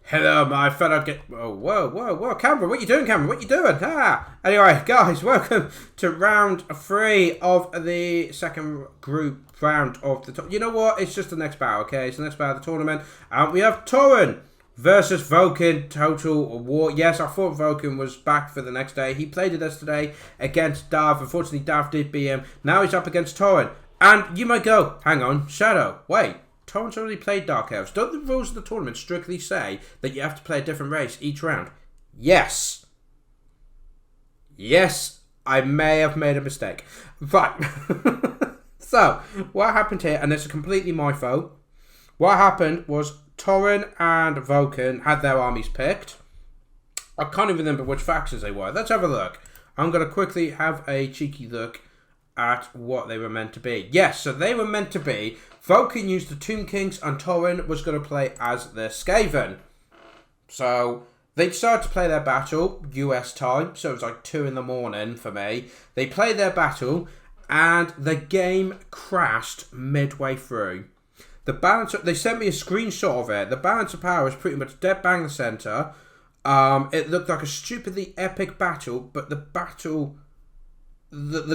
Hello, my fellow whoa, Cameron, what you doing, Cameron? What you doing? Anyway, guys, welcome to round 3 of the second group round of the... You know what? It's just the next battle, okay? It's the next battle of the tournament. We have Turin versus Vulcan Total War. Yes, I thought Vulcan was back for the next day. He played it yesterday against Dav. Unfortunately, Dav did beat him. Now he's up against Turin. And you might go, hang on, Shadow, wait. Turin's already played Dark Elves. Don't the rules of the tournament strictly say that you have to play a different race each round? Yes. Yes, I may have made a mistake. Right. So, what happened here, and it's completely my fault. What happened was Turin and Vulcan had their armies picked. I can't even remember which factions they were. Let's have a look. I'm going to quickly have a cheeky look at what they were meant to be. Yes, so they were meant to be... Vulcan used the Tomb Kings and Turin was going to play as the Skaven. So they decided to play their battle, US time, so it was like 2 in the morning for me. They played their battle and the game crashed midway through. The balance, they sent me a screenshot of it. The balance of power was pretty much dead bang the center. It looked like a stupidly epic battle, but the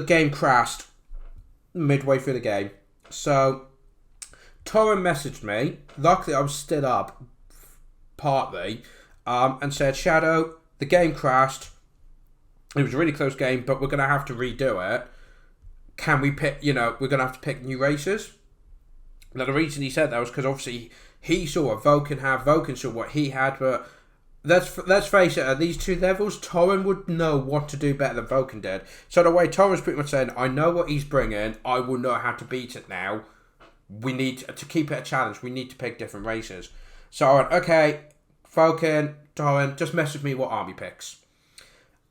game crashed midway through the game. So Turin messaged me. Luckily, I was still up, partly, and said, Shadow, the game crashed. It was a really close game, but we're going to have to redo it. Can we pick, we're going to have to pick new races? Now, the reason he said that was because obviously he saw what Vulcan had, Vulcan saw what he had, but let's face it, at these two levels, Turin would know what to do better than Vulcan did. So the way Turin's pretty much saying, I know what he's bringing, I will know how to beat it now. We need to keep it a challenge. We need to pick different races. So I went, okay, Vulcan, Turin, just message me what army picks.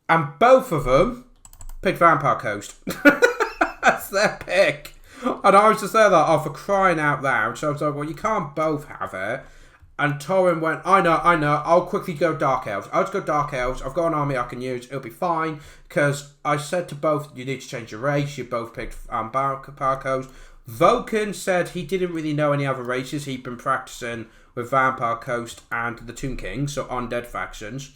And both of them picked Vampire Coast. That's their pick. And I was just there like, oh, for crying out loud. So I was like, well, you can't both have it. And Turin went, I know, I'll quickly go Dark Elves. I'll just go Dark Elves. I've got an army I can use. It'll be fine. Because I said to both, you need to change your race. You both picked Vampire Coast. Vulcan said he didn't really know any other races. He'd been practicing with Vampire Coast and the Tomb Kings, so undead factions.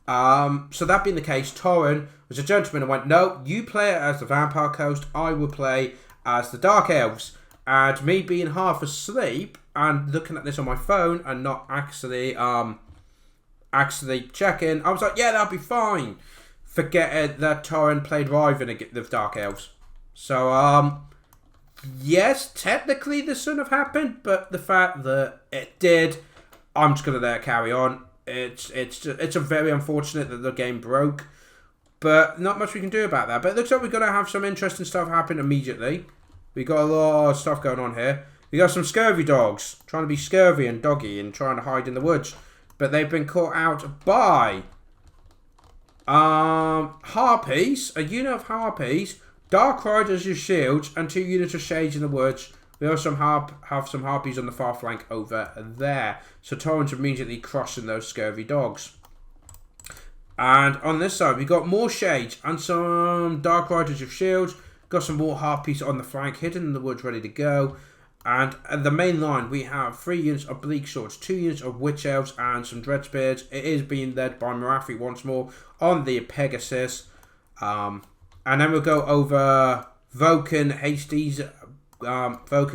So that being the case, Turin was a gentleman and went, no, you play it as the Vampire Coast, I will play as the Dark Elves. And me being half asleep and looking at this on my phone and not actually checking, I was like, yeah, that'll be fine. Forgetting that Turin played Wyvern against the Dark Elves. So, yes, technically this shouldn't have happened, but the fact that it did, I'm just gonna let it carry on. It's a very unfortunate that the game broke, but not much we can do about that. But it looks like we're gonna have some interesting stuff happen immediately. We got a lot of stuff going on here. We got some scurvy dogs trying to be scurvy and doggy and trying to hide in the woods, but they've been caught out by harpies, a unit of harpies. Dark Riders use shields and 2 units of shades in the woods. We also have some harpies on the far flank over there. So Turin's immediately crossing those scurvy dogs. And on this side, we got more shades and some Dark Riders with shields. Got some more harpies on the flank, hidden in the woods, ready to go. And at the main line, we have 3 units of Bleak Swords, 2 units of Witch Elves, and some Dreadspears. It is being led by Marathi once more on the Pegasus. And then we'll go over Vulcan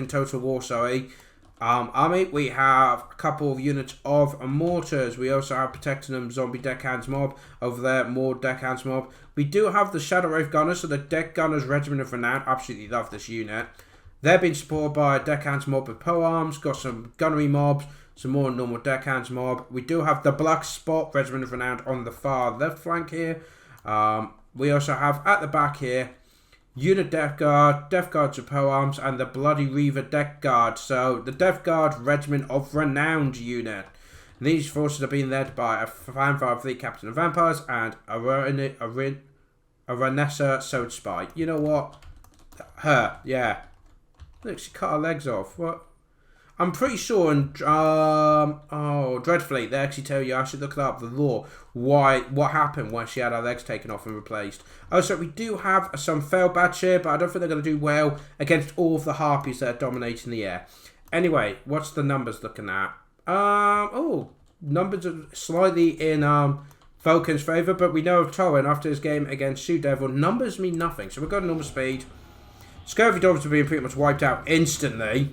Total War, army. We have a couple of units of mortars. We also have Protecting Them Zombie Deckhands Mob over there, more Deckhands Mob. We do have the Shadow Wraith Gunners, so the Deck Gunners Regiment of Renown. Absolutely love this unit. They're being supported by a Deckhands Mob with polearms. Got some Gunnery Mobs, some more normal Deckhands Mob. We do have the Black Spot Regiment of Renown on the far left flank here. We also have at the back here Unit Death Guards with polearms, and the Bloody Reaver Death Guard. So the Death Guard Regiment of Renowned unit. And these forces are being led by a Vampire Fleet Captain of Vampires and a Ranessa Sword Spy. You know what? Her, yeah. Look, she cut her legs off. What? I'm pretty sure in Dreadfleet, they actually tell you, I should look up the lore, what happened when she had her legs taken off and replaced. Also, we do have some failed batch here, but I don't think they're going to do well against all of the harpies that are dominating the air. Anyway, what's the numbers looking at? numbers are slightly in Vulcan's favour, but we know of Turin after his game against TzuDevil, numbers mean nothing. So we've got normal speed. Scurvy dogs are being pretty much wiped out instantly.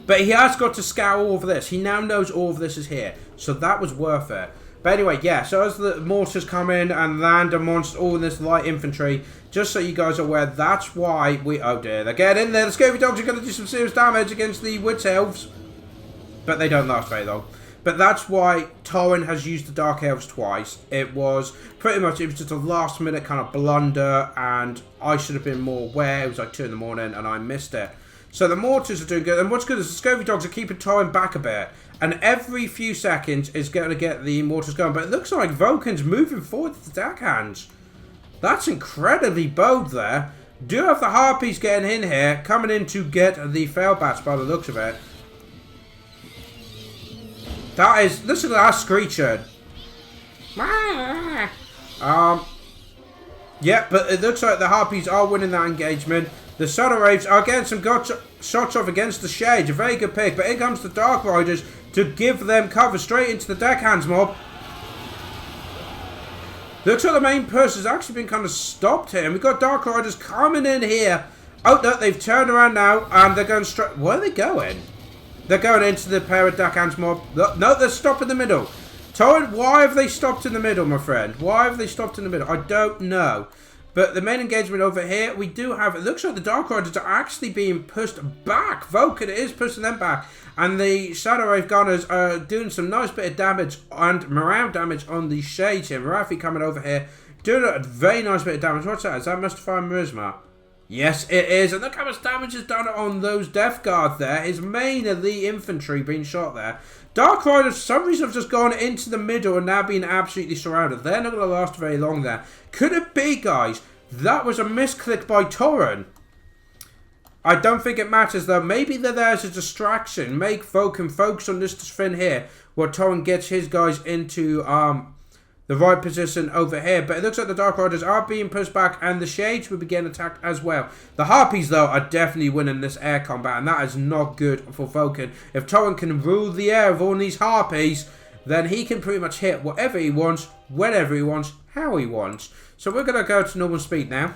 But he has got to scour all of this. He now knows all of this is here. So that was worth it. But anyway, yeah, so as the mortars come in and land amongst all this light infantry, just so you guys are aware, that's why we... Oh dear, they're getting in there. The Scurvy dogs are going to do some serious damage against the Witch Elves. But they don't last very long. But that's why Turin has used the Dark Elves twice. It was pretty much, it was just a last minute kind of blunder, and I should have been more aware. It was like 2 in the morning and I missed it. So the mortars are doing good, and what's good is the Scurvy dogs are keeping Turin back a bit. And every few seconds is going to get the mortars going. But it looks like Vulcan's moving forward to the deckhands. That's incredibly bold there. Do have the Harpies getting in here, coming in to get the fail bats by the looks of it. That is, listen to that screeching. Yeah, but it looks like the Harpies are winning that engagement. The Shadow Wraiths are getting some shots off against the Shades. A very good pick. But in comes the Dark Riders to give them cover straight into the deckhands mob. Looks like the main push has actually been kind of stopped here. And we've got Dark Riders coming in here. Oh, no, they've turned around now. And they're going straight... Where are they going? They're going into the pair of deckhands mob. No, they're stopped in the middle. Turin, why have they stopped in the middle, my friend? Why have they stopped in the middle? I don't know. But the main engagement over here, we do have... It looks like the Dark Riders are actually being pushed back. Vulcan is pushing them back. And the Shadow Wraith Gunners are doing some nice bit of damage and morale damage on the Shades here. Marathi coming over here, doing a very nice bit of damage. What's that? Is that Mustafa Charisma? Yes, it is. And look how much damage is done on those Death Guards there. His main elite infantry being shot there. Dark Riders, for some reason, have just gone into the middle and now being absolutely surrounded. They're not going to last very long there. Could it be, guys, that was a misclick by Turin? I don't think it matters, though. Maybe they're there as a distraction. Make Vulcan focus on this Finn here, while Turin gets his guys into the right position over here. But it looks like the Dark Riders are being pushed back, and the Shades will be getting attacked as well. The Harpies, though, are definitely winning this air combat, and that is not good for Vulcan. If Turin can rule the air of all these Harpies, then he can pretty much hit whatever he wants, whenever he wants, how he wants. So we're going to go to normal speed now.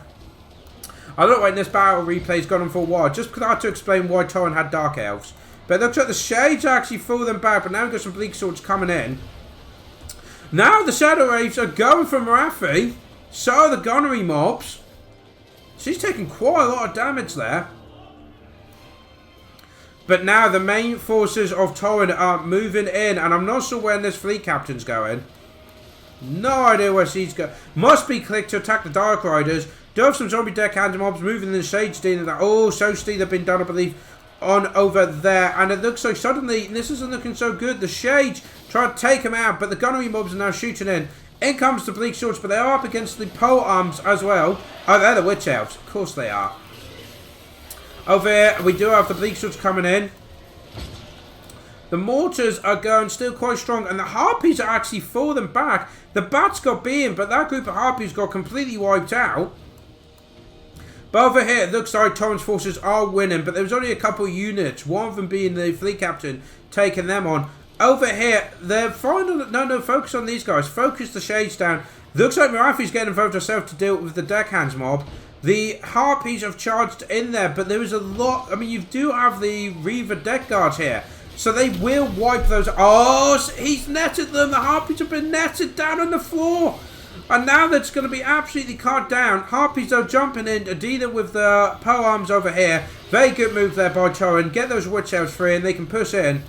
I look like this battle replay's gone on for a while, just because I had to explain why Turin had Dark Elves. But it looks like the Shades actually threw them back, but now we've got some Bleak Swords coming in. Now the Shadow Wraiths are going for Marathi. So are the Gunnery mobs. She's taking quite a lot of damage there. But now the main forces of Turin are moving in, and I'm not sure where this fleet captain's going. No idea where she's going. Must be clicked to attack the Dark Riders. Do have some zombie deckhand mobs moving in the Shades dealing that. Oh, so Steve have been done, I believe, on over there. And it looks like suddenly, this isn't looking so good. The Shades try to take him out, but the Gunnery mobs are now shooting in. In comes the Bleak Swords, but they are up against the Pole Arms as well. Oh, they're the Witch Elves. Of course they are. Over here, we do have the Bleak Swords coming in. The mortars are going still quite strong, and the Harpies are actually falling back. The Bats got beaten, but that group of Harpies got completely wiped out. But over here, it looks like Turin's forces are winning, but there was only a couple of units, one of them being the fleet captain, taking them on. Over here, they're fine. No, focus on these guys. Focus the Shades down. Looks like Marafi's getting involved herself to deal with the deckhands mob. The Harpies have charged in there, but there is a lot. I mean, you do have the Reaver deck guards here. So they will wipe those. Oh, he's netted them. The Harpies have been netted down on the floor. And now that's going to be absolutely cut down. Harpies, though, jumping in, dealing with the Pole Arms over here. Very good move there by Turin. Get those Witch Elves free and they can push in.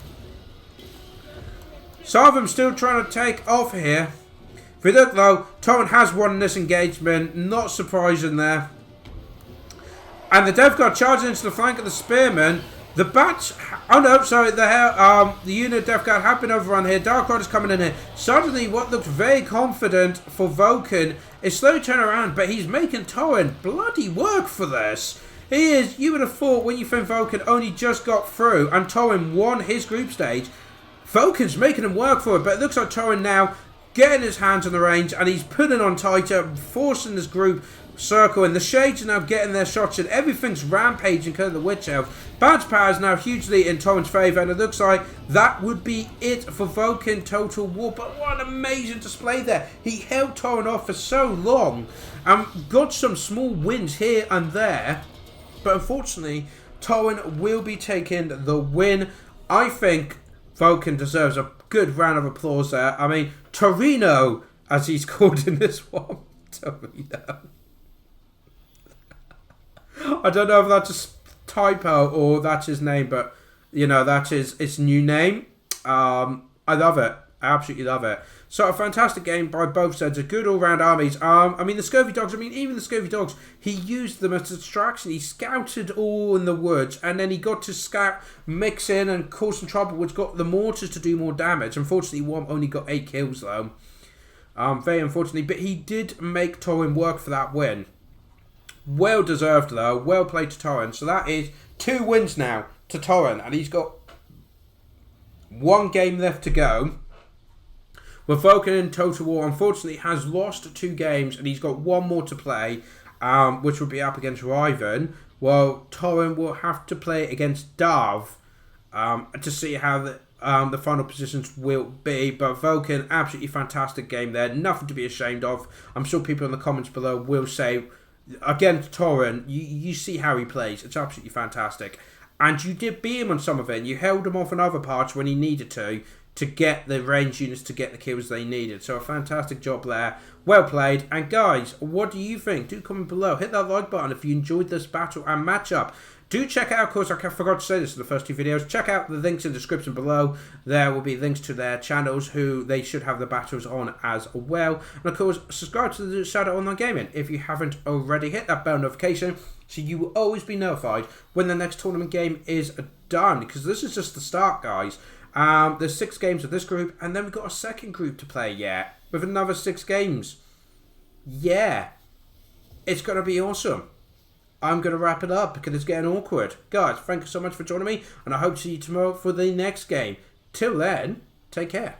Some of them still trying to take off here. If we look, though, Turin has won this engagement. Not surprising there. And the Death Guard charging into the flank of the Spearmen. The Bats... Oh, no, sorry. The unit of Death Guard have been overrun here. Dark Riders coming in here. Suddenly, what looked very confident for Vulcan is slowly turning around, but he's making Turin bloody work for this. He is... You would have thought when you think Vulcan only just got through and Turin won his group stage, Vulcan's making him work for it, but it looks like Turin now getting his hands on the reins and he's putting on tighter, forcing this group circle, and the shades are now getting their shots, and everything's rampaging because of the Witch Elf. Bounce power is now hugely in Torrent's favour, and it looks like that would be it for Vulcan Total War. But what an amazing display there. He held Torrent off for so long and got some small wins here and there, but unfortunately Torrent will be taking the win. I think Vulcan deserves a good round of applause there. I mean, Torino, as he's called in this one. Torino. I don't know if that's a typo or that's his name, but you know, that is its new name. I love it. I absolutely love it. So a fantastic game by both sides. A good all-round armies. I mean, the Scurvy Dogs, even the Scurvy Dogs, he used them as a distraction. He scouted all in the woods, and then he got to scout, mix in, and cause some trouble, which got the mortars to do more damage. Unfortunately, one only got 8 kills, though. Very unfortunately, but he did make Turin work for that win. Well deserved, though. Well played to Turin. So that is 2 wins now to Turin, and he's got 1 game left to go. Well, Vulcan Total War, unfortunately, has lost 2 games, and he's got 1 more to play, which will be up against Wyvern. Well, Turin will have to play against Dahv to see how the final positions will be. But Vulcan, absolutely fantastic game there. Nothing to be ashamed of. I'm sure people in the comments below will say, against Turin, you see how he plays. It's absolutely fantastic. And you did beat him on some of it. You held him off on other parts when he needed to get the range units to get the kills they needed. So a fantastic job there. Well played. And guys, what do you think? Do comment below. Hit that like button if you enjoyed this battle and matchup. Do check out, of course, I forgot to say this in the first 2 videos, check out the links in the description below. There will be links to their channels, who they should have the battles on as well. And of course, subscribe to the ShadowOnlineGaming if you haven't already. Hit that bell notification so you will always be notified when the next tournament game is done. Because this is just the start, guys. There's 6 games of this group, and then we've got a second group to play yet, with another 6 games. Yeah. It's going to be awesome. I'm going to wrap it up because it's getting awkward. Guys, thank you so much for joining me, and I hope to see you tomorrow for the next game. Till then, take care.